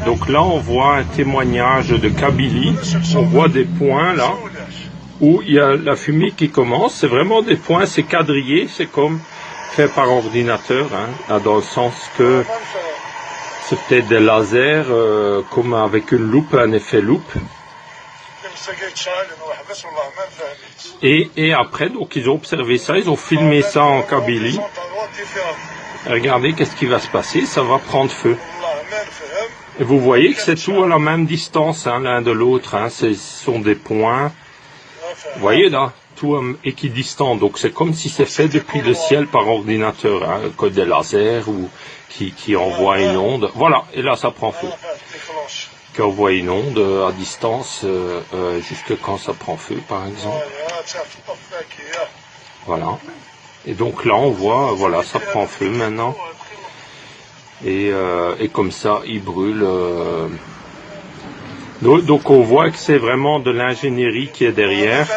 Donc là, on voit un témoignage de Kabylie. On voit des points là, où il y a la fumée qui commence. C'est vraiment des points, c'est quadrillé, c'est comme fait par ordinateur, hein, là, dans le sens que c'est peut-être des lasers, comme avec une loupe, un effet loupe. Et après, donc ils ont observé ça, ils ont filmé ça en Kabylie. Regardez qu'est-ce qui va se passer, ça va prendre feu. Et vous voyez que c'est tout à la même distance, hein, l'un de l'autre, hein, ce sont des points. Vous voyez là, tout équidistant, donc c'est comme si c'est fait depuis le ciel par ordinateur, hein, comme des lasers ou qui envoie une onde. Voilà, et là ça prend feu. Qui envoie une onde à distance, jusque quand ça prend feu par exemple. Voilà. Et donc là on voit, voilà, ça prend feu maintenant. Et comme ça, il brûle. Donc on voit que c'est vraiment de l'ingénierie qui est derrière,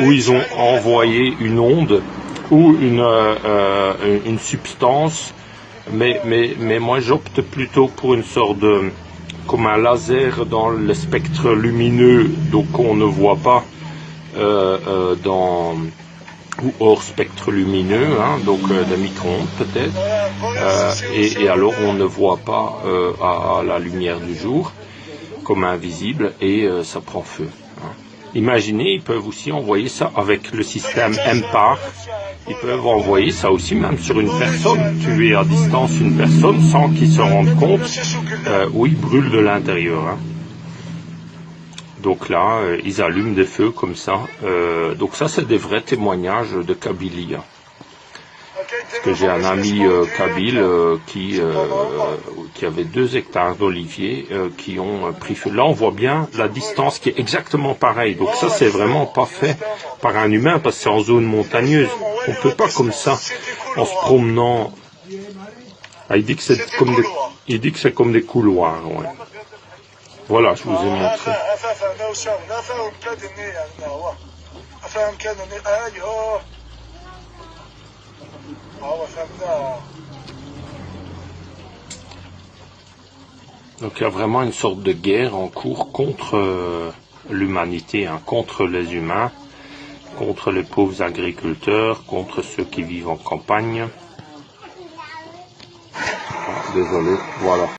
où ils ont envoyé une onde ou une substance, mais moi j'opte plutôt pour une sorte de, comme un laser dans le spectre lumineux, donc on ne voit pas ou hors spectre lumineux, hein, donc des micro-ondes peut-être, et alors on ne voit pas à la lumière du jour, comme invisible, et ça prend feu. Hein. Imaginez, ils peuvent aussi envoyer ça avec le système MPAR, ils peuvent envoyer ça aussi même sur une personne, tuer à distance une personne sans qu'ils se rendent compte où il brûle de l'intérieur. Hein. Donc là, ils allument des feux comme ça. Donc ça, c'est des vrais témoignages de Kabylie. Hein. Parce que j'ai un ami kabyle qui avait 2 hectares d'oliviers qui ont pris feu. Là, on voit bien la distance qui est exactement pareille. Donc ça, c'est vraiment pas fait par un humain parce que c'est en zone montagneuse. On peut pas comme ça, en se promenant. Ah, il dit que c'est comme des couloirs. Ouais. Voilà, je vous ai montré. Donc il y a vraiment une sorte de guerre en cours contre l'humanité, hein, contre les humains, contre les pauvres agriculteurs, contre ceux qui vivent en campagne. Ah, désolé, voilà.